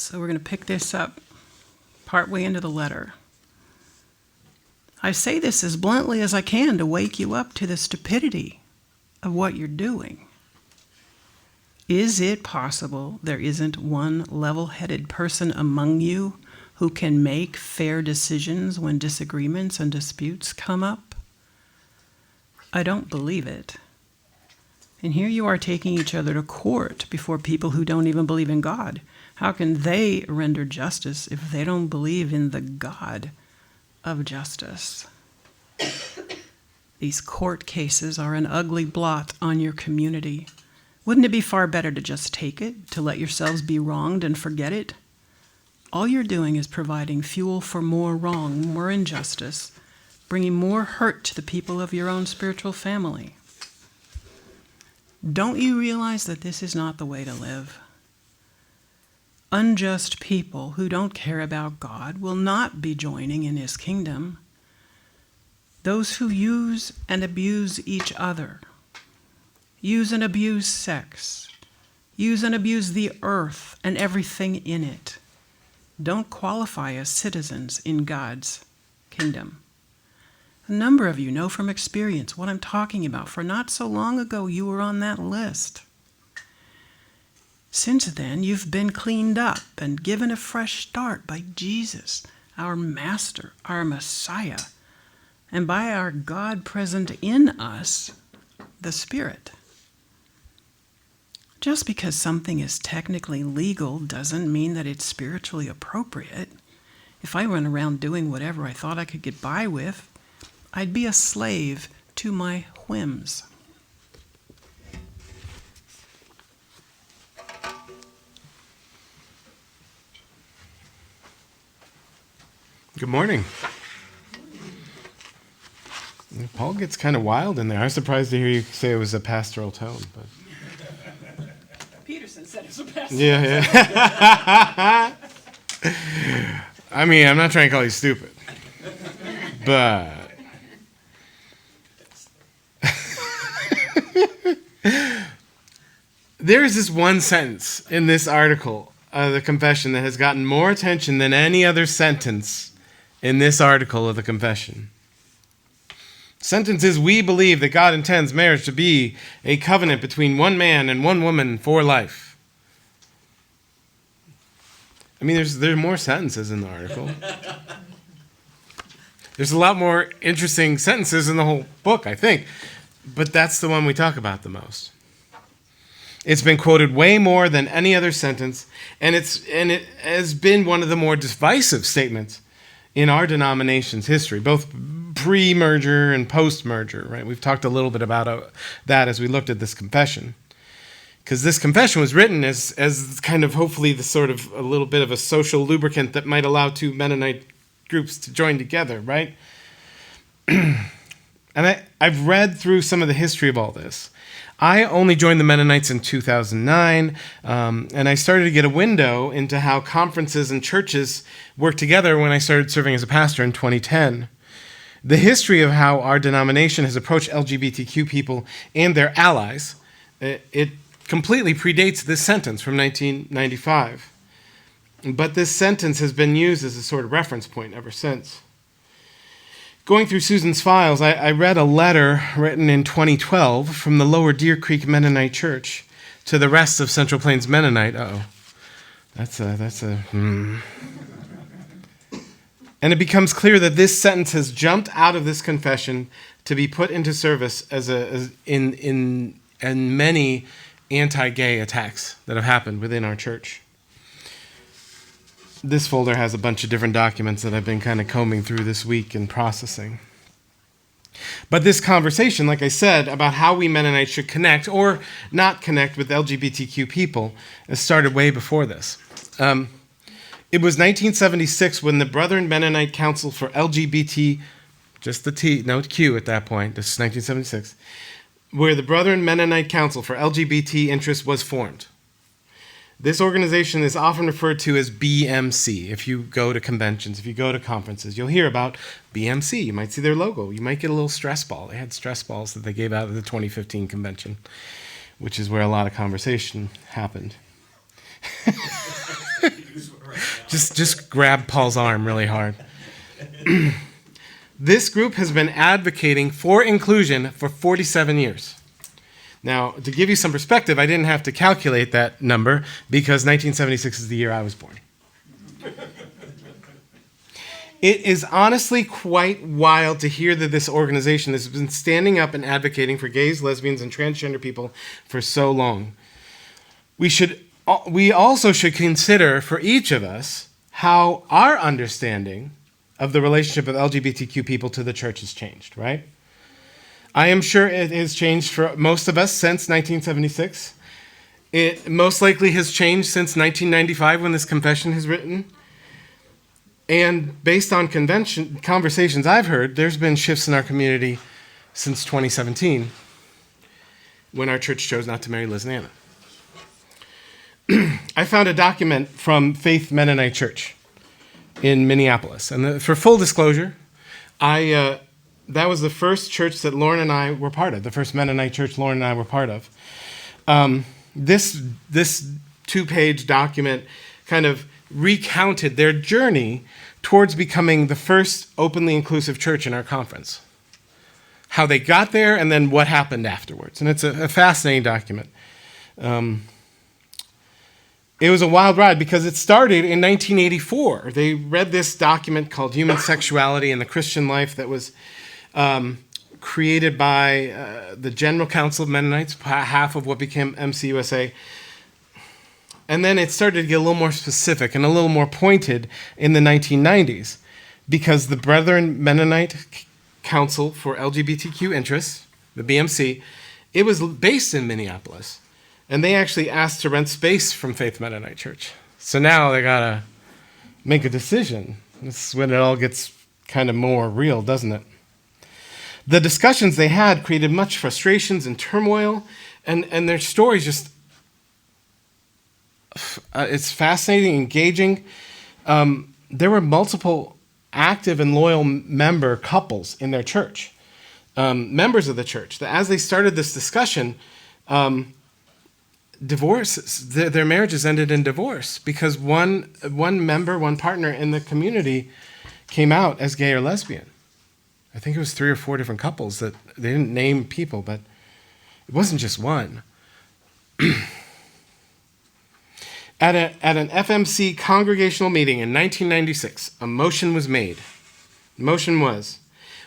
So we're going to pick this up partway into the letter. I say this as bluntly as I can to wake you up to the stupidity of what you're doing. Is it possible there isn't one level-headed person among you who can make fair decisions when disagreements and disputes come up? I don't believe it. And here you are taking each other to court before people who don't even believe in God. How can they render justice if they don't believe in the God of justice? These court cases are an ugly blot on your community. Wouldn't it be far better to just take it, to let yourselves be wronged and forget it? All you're doing is providing fuel for more wrong, more injustice, bringing more hurt to the people of your own spiritual family. Don't you realize that this is not the way to live? Unjust people who don't care about God will not be joining in his kingdom. Those who use and abuse each other, use and abuse sex, use and abuse the earth and everything in it, don't qualify as citizens in God's kingdom. A number of you know from experience what I'm talking about, for not so long ago you were on that list. Since then, you've been cleaned up and given a fresh start by Jesus, our Master, our Messiah, and by our God present in us, the Spirit. Just because something is technically legal doesn't mean that it's spiritually appropriate. If I run around doing whatever I thought I could get by with, I'd be a slave to my whims. Good morning. Paul gets kind of wild in there. I was surprised to hear you say it was a pastoral tone. But Peterson said it was a pastoral yeah. I mean, I'm not trying to call you stupid. But there is this one sentence in this article, the confession, that has gotten more attention than any other sentence in this article of the confession. Sentence is, we believe that God intends marriage to be a covenant between one man and one woman for life. I mean, there's more sentences in the article. There's a lot more interesting sentences in the whole book, I think. But that's the one we talk about the most. It's been quoted way more than any other sentence, and it has been one of the more divisive statements in our denomination's history, both pre-merger and post-merger, right? We've talked a little bit about that as we looked at this confession. Because this confession was written as kind of hopefully the sort of a little bit of a social lubricant that might allow two Mennonite groups to join together, right? And I've read through some of the history of all this. I only joined the Mennonites in 2009, and I started to get a window into how conferences and churches work together when I started serving as a pastor in 2010. The history of how our denomination has approached LGBTQ people and their allies, it completely predates this sentence from 1995. But this sentence has been used as a sort of reference point ever since. Going through Susan's files, I read a letter written in 2012 from the Lower Deer Creek Mennonite Church to the rest of Central Plains Mennonite. And it becomes clear that this sentence has jumped out of this confession to be put into service in many anti-gay attacks that have happened within our church. This folder has a bunch of different documents that I've been kind of combing through this week and processing. But this conversation, like I said, about how we Mennonites should connect or not connect with LGBTQ people has started way before this. It was 1976 when the Brethren Mennonite Council for LGBT, just the T, no Q at that point, this is 1976, where the Brethren Mennonite Council for LGBT Interests was formed. This organization is often referred to as BMC. If you go to conventions, if you go to conferences, you'll hear about BMC. You might see their logo. You might get a little stress ball. They had stress balls that they gave out at the 2015 convention, which is where a lot of conversation happened. Just grab Paul's arm really hard. This group has been advocating for inclusion for 47 years. Now, to give you some perspective, I didn't have to calculate that number because 1976 is the year I was born. It is honestly quite wild to hear that this organization has been standing up and advocating for gays, lesbians, and transgender people for so long. We also should consider for each of us how our understanding of the relationship of LGBTQ people to the church has changed, right? I am sure it has changed for most of us since 1976. It most likely has changed since 1995 when this confession is written. And based on conversations I've heard, there's been shifts in our community since 2017 when our church chose not to marry Liz and Anna. I found a document from Faith Mennonite Church in Minneapolis. And for full disclosure, that was the first church that Lauren and I were part of, the first Mennonite church Lauren and I were part of. This 2-page document kind of recounted their journey towards becoming the first openly inclusive church in our conference. How they got there and then what happened afterwards. And it's a fascinating document. It was a wild ride because it started in 1984. They read this document called Human Sexuality and the Christian Life that was created by the General Council of Mennonites, half of what became MCUSA. And then it started to get a little more specific and a little more pointed in the 1990s because the Brethren Mennonite Council for LGBTQ Interests, the BMC, it was based in Minneapolis. And they actually asked to rent space from Faith Mennonite Church. So now they got to make a decision. This is when it all gets kind of more real, doesn't it? The discussions they had created much frustrations and turmoil, and their stories just... it's fascinating, engaging. There were multiple active and loyal member couples in their church, members of the church, that as they started this discussion, their marriages ended in divorce because one partner in the community came out as gay or lesbian. I think it was 3 or 4 different couples that they didn't name people, but it wasn't just one. At an FMC congregational meeting in 1996, a motion was made. The motion was,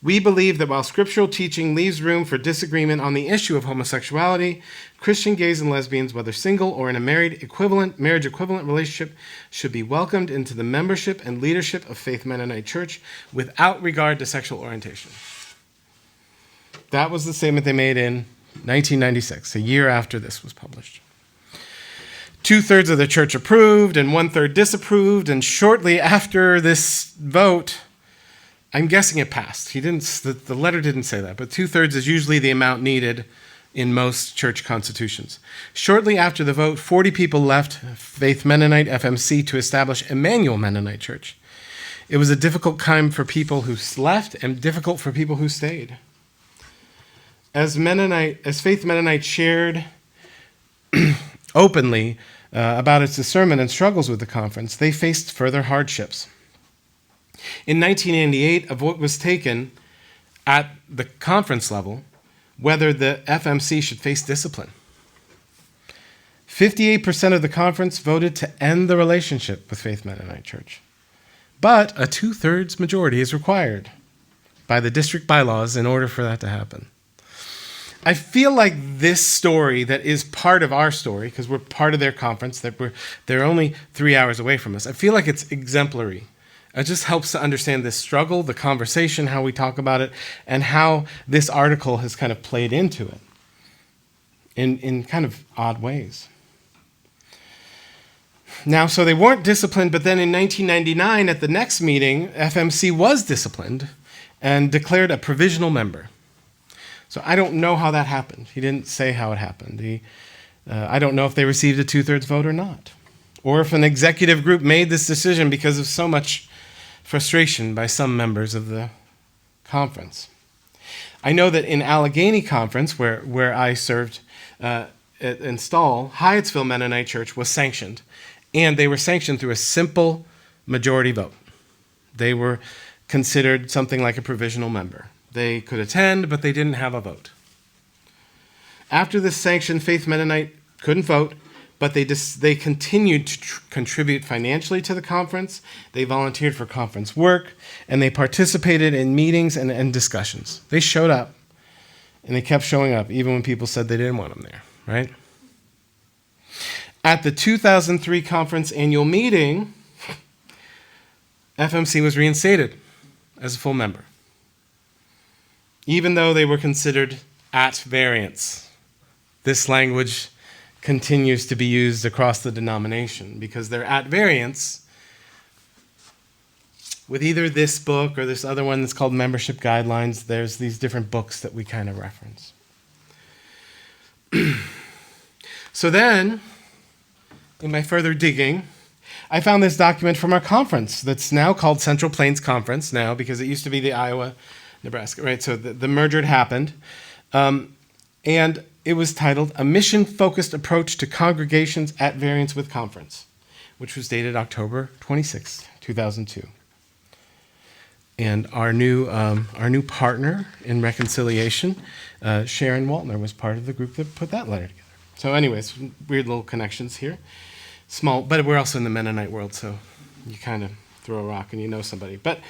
we believe that while scriptural teaching leaves room for disagreement on the issue of homosexuality, Christian gays and lesbians, whether single or in a marriage equivalent relationship, should be welcomed into the membership and leadership of Faith Mennonite Church without regard to sexual orientation. That was the statement they made in 1996, a year after this was published. 2/3 of the church approved and 1/3 disapproved, and shortly after this vote, I'm guessing it passed. The letter didn't say that, but 2/3 is usually the amount needed in most church constitutions. Shortly after the vote, 40 people left Faith Mennonite FMC to establish Emmanuel Mennonite Church. It was a difficult time for people who left and difficult for people who stayed. As Faith Mennonite shared openly about its discernment and struggles with the conference, they faced further hardships. In 1988, a vote was taken at the conference level whether the FMC should face discipline. 58% of the conference voted to end the relationship with Faith Mennonite Church. But a 2/3 majority is required by the district bylaws in order for that to happen. I feel like this story that is part of our story, because we're part of their conference, they're only 3 hours away from us, I feel like it's exemplary. It just helps to understand this struggle, the conversation, how we talk about it, and how this article has kind of played into it in kind of odd ways. Now, so they weren't disciplined, but then in 1999, at the next meeting, FMC was disciplined and declared a provisional member. So I don't know how that happened. He didn't say how it happened. I don't know if they received a 2/3 vote or not, or if an executive group made this decision because of so much frustration by some members of the conference. I know that in Allegheny Conference, where I served in Stall, Hyattsville Mennonite Church was sanctioned, And they were sanctioned through a simple majority vote. They were considered something like a provisional member. They could attend, but they didn't have a vote. After this sanction, Faith Mennonite couldn't vote, but they continued to contribute financially to the conference. They volunteered for conference work, and they participated in meetings and discussions. They showed up, and they kept showing up, even when people said they didn't want them there, right? At the 2003 conference annual meeting, FMC was reinstated as a full member, even though they were considered at variance. This language continues to be used across the denomination because they're at variance with either this book or this other one that's called Membership Guidelines. There's these different books that we kind of reference. So then, in my further digging, I found this document from our conference that's now called Central Plains Conference now, because it used to be the Iowa, Nebraska, right? So the merger had happened. And it was titled A Mission-Focused Approach to Congregations at Variance with Conference, which was dated October 26, 2002. And our new partner in reconciliation, Sharon Waltner, was part of the group that put that letter together. So anyways, weird little connections here. Small, but we're also in the Mennonite world, so you kind of throw a rock and you know somebody. But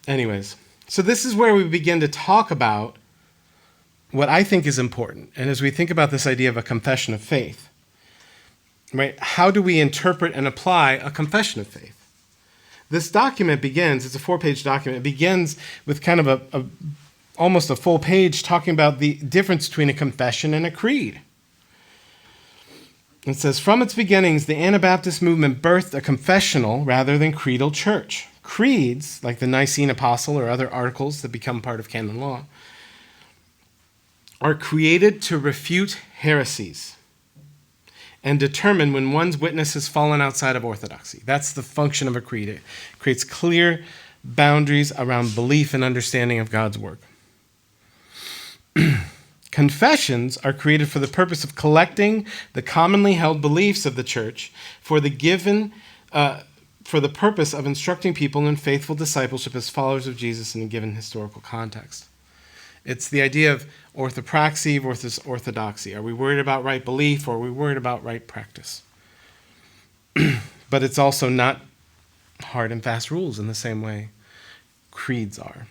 anyways, so this is where we begin to talk about what I think is important. And as we think about this idea of a confession of faith, right, how do we interpret and apply a confession of faith? This document begins, it's a 4-page document, it begins with kind of almost a full page talking about the difference between a confession and a creed. It says, from its beginnings, the Anabaptist movement birthed a confessional rather than creedal church. Creeds, like the Nicene Apostle or other articles that become part of canon law, are created to refute heresies and determine when one's witness has fallen outside of orthodoxy. That's the function of a creed. It creates clear boundaries around belief and understanding of God's work. Confessions are created for the purpose of collecting the commonly held beliefs of the church for the purpose of instructing people in faithful discipleship as followers of Jesus in a given historical context. It's the idea of orthopraxy versus orthodoxy. Are we worried about right belief or are we worried about right practice? But it's also not hard and fast rules in the same way creeds are.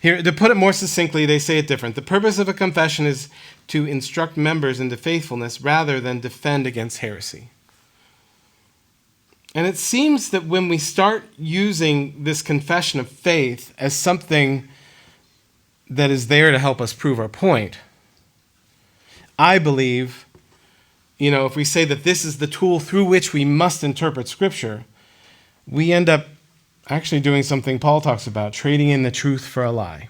Here, to put it more succinctly, they say it different. The purpose of a confession is to instruct members into faithfulness rather than defend against heresy. And it seems that when we start using this confession of faith as something that is there to help us prove our point, I believe, if we say that this is the tool through which we must interpret Scripture, we end up actually doing something Paul talks about, trading in the truth for a lie.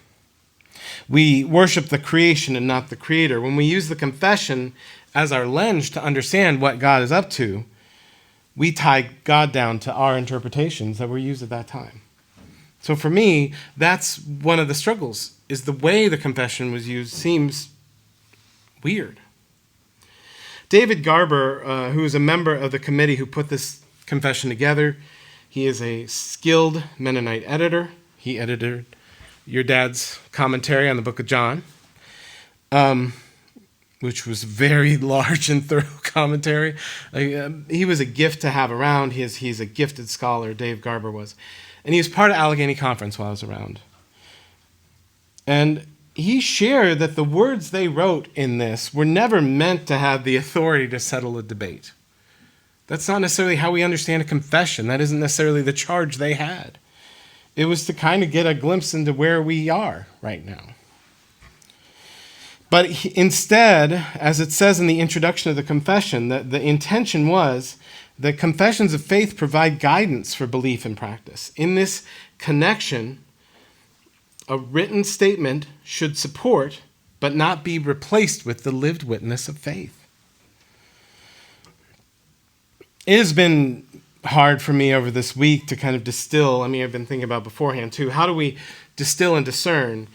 We worship the creation and not the creator. When we use the confession as our lens to understand what God is up to, we tie God down to our interpretations that were used at that time. So for me, that's one of the struggles, is the way the confession was used seems weird. David Garber, who is a member of the committee who put this confession together, he is a skilled Mennonite editor. He edited your dad's commentary on the book of John, which was very large and thorough commentary. He was a gift to have around. He's a gifted scholar, Dave Garber was. And he was part of Allegheny Conference while I was around. And he shared that the words they wrote in this were never meant to have the authority to settle a debate. That's not necessarily how we understand a confession. That isn't necessarily the charge they had. It was to kind of get a glimpse into where we are right now. But instead, as it says in the introduction of the confession, the intention was that confessions of faith provide guidance for belief and practice. In this connection, a written statement should support, but not be replaced with the lived witness of faith. It has been hard for me over this week to kind of distill. I've been thinking about beforehand too. How do we distill and discern?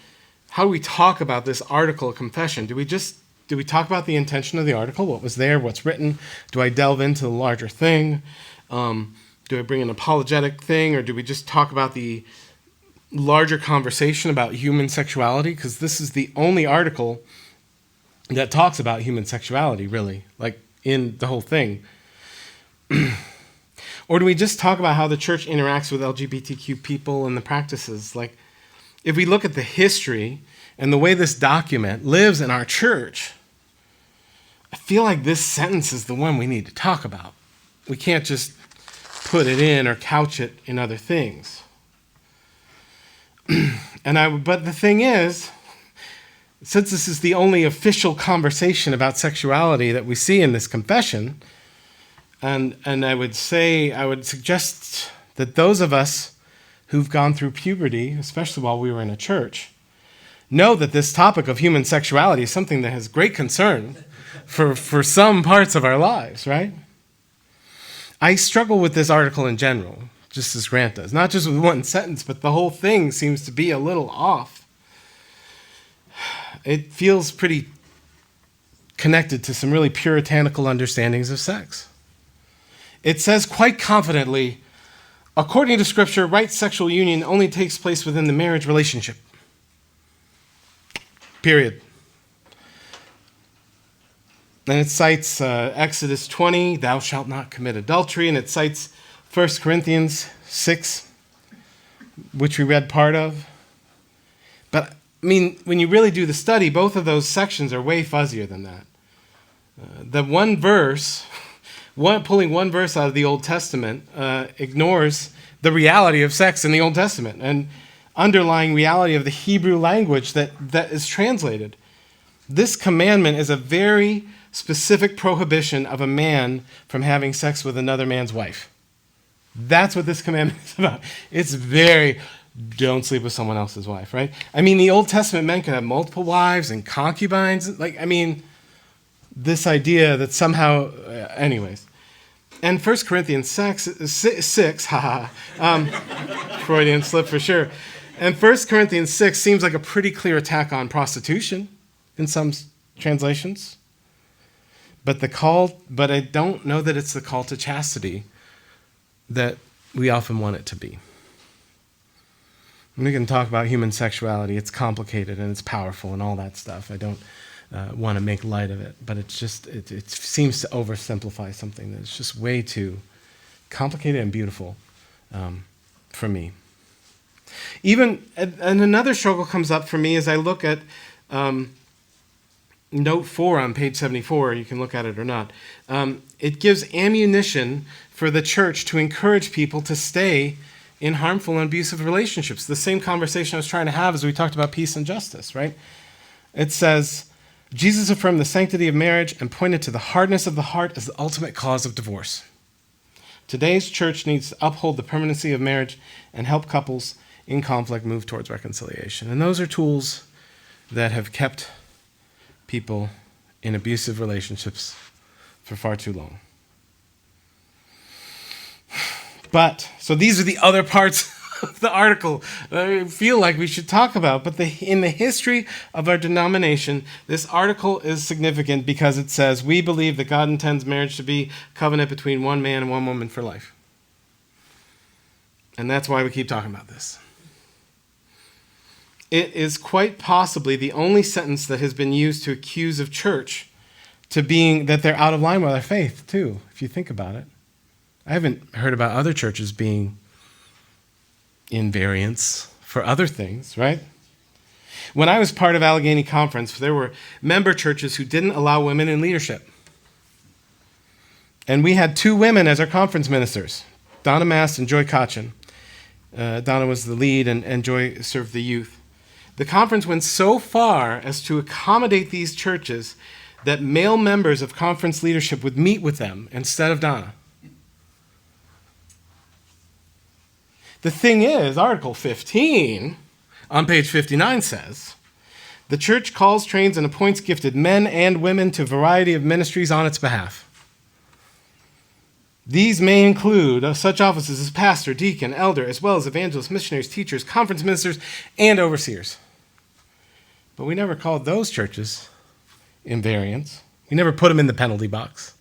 How do we talk about this article of confession? Do we just Do we talk about the intention of the article? What was there? What's written? Do I delve into the larger thing? Do I bring an apologetic thing? Or do we just talk about the larger conversation about human sexuality? Because this is the only article that talks about human sexuality, really, like in the whole thing. Or do we just talk about how the church interacts with LGBTQ people and the practices? Like, if we look at the history and the way this document lives in our church, I feel like this sentence is the one we need to talk about. We can't just put it in or couch it in other things. But the thing is, since this is the only official conversation about sexuality that we see in this confession, and I would suggest that those of us who've gone through puberty, especially while we were in a church, know that this topic of human sexuality is something that has great concern for some parts of our lives, right? I struggle with this article in general, just as Grant does. Not just with one sentence, but the whole thing seems to be a little off. It feels pretty connected to some really puritanical understandings of sex. It says quite confidently, according to Scripture, right sexual union only takes place within the marriage relationship. Period. And it cites Exodus 20, thou shalt not commit adultery, and it cites 1 Corinthians 6, which we read part of. But, I mean, when you really do the study, both of those sections are way fuzzier than that. The one verse, pulling one verse out of the Old Testament, ignores the reality of sex in the Old Testament and underlying reality of the Hebrew language that is translated. This commandment is a very specific prohibition of a man from having sex with another man's wife. That's what this commandment is about. It's don't sleep with someone else's wife, right? I mean, the Old Testament men could have multiple wives and concubines. This idea that somehow, anyways. And 1 Corinthians 6 Freudian slip for sure. And 1 Corinthians 6 seems like a pretty clear attack on prostitution in some translations. But I don't know that it's the call to chastity that we often want it to be. And we can talk about human sexuality. It's complicated and it's powerful and all that stuff. I don't want to make light of it, but it seems to oversimplify something that's just way too complicated and beautiful for me. And another struggle comes up for me as I look at Note 4 on page 74, you can look at it or not. It gives ammunition for the church to encourage people to stay in harmful and abusive relationships. The same conversation I was trying to have as we talked about peace and justice, right? It says, Jesus affirmed the sanctity of marriage and pointed to the hardness of the heart as the ultimate cause of divorce. Today's church needs to uphold the permanency of marriage and help couples in conflict move towards reconciliation. And those are tools that have kept people in abusive relationships for far too long. So these are the other parts of the article that I feel like we should talk about. But in the history of our denomination, this article is significant because it says, we believe that God intends marriage to be a covenant between one man and one woman for life. And that's why we keep talking about this. It is quite possibly the only sentence that has been used to accuse of church to being that they're out of line with our faith, too, if you think about it. I haven't heard about other churches being in variance for other things, right? When I was part of Allegheny Conference, there were member churches who didn't allow women in leadership. And we had 2 women as our conference ministers, Donna Mast and Joy Cochin. Donna was the lead and Joy served the youth. The conference went so far as to accommodate these churches that male members of conference leadership would meet with them instead of Donna. The thing is, Article 15 on page 59 says, the church calls, trains, and appoints gifted men and women to a variety of ministries on its behalf. These may include such offices as pastor, deacon, elder, as well as evangelists, missionaries, teachers, conference ministers, and overseers. But we never called those churches in variance. We never put them in the penalty box.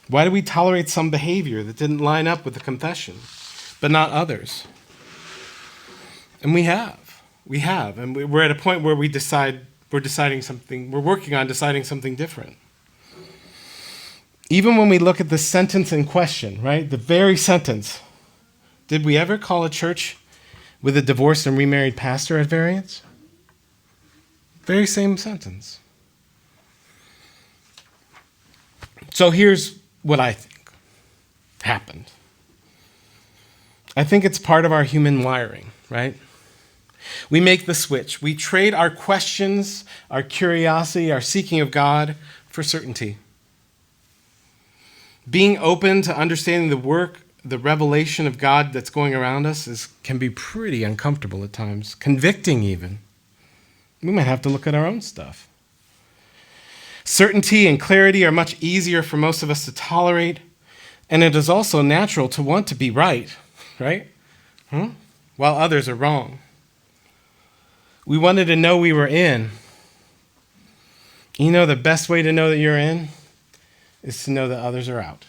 Why do we tolerate some behavior that didn't line up with the confession, but not others? And we have. And we're at a point where we're working on deciding something different. Even when we look at the sentence in question, right? The very sentence. Did we ever call a church with a divorced and remarried pastor at variance? Very same sentence. So here's what I think happened. I think it's part of our human wiring, right? We make the switch. We trade our questions, our curiosity, our seeking of God for certainty. Being open to understanding the work, the revelation of God that's going around us can be pretty uncomfortable at times, convicting even. We might have to look at our own stuff. Certainty and clarity are much easier for most of us to tolerate, and it is also natural to want to be right? While others are wrong. We wanted to know we were in. You know, the best way to know that you're in is to know that others are out.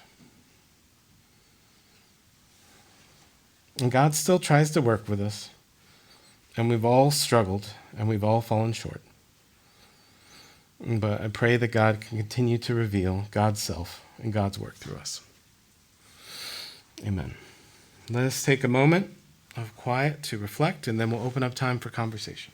And God still tries to work with us, and we've all struggled, and we've all fallen short. But I pray that God can continue to reveal God's self and God's work through us. Amen. Let us take a moment of quiet to reflect, and then we'll open up time for conversation.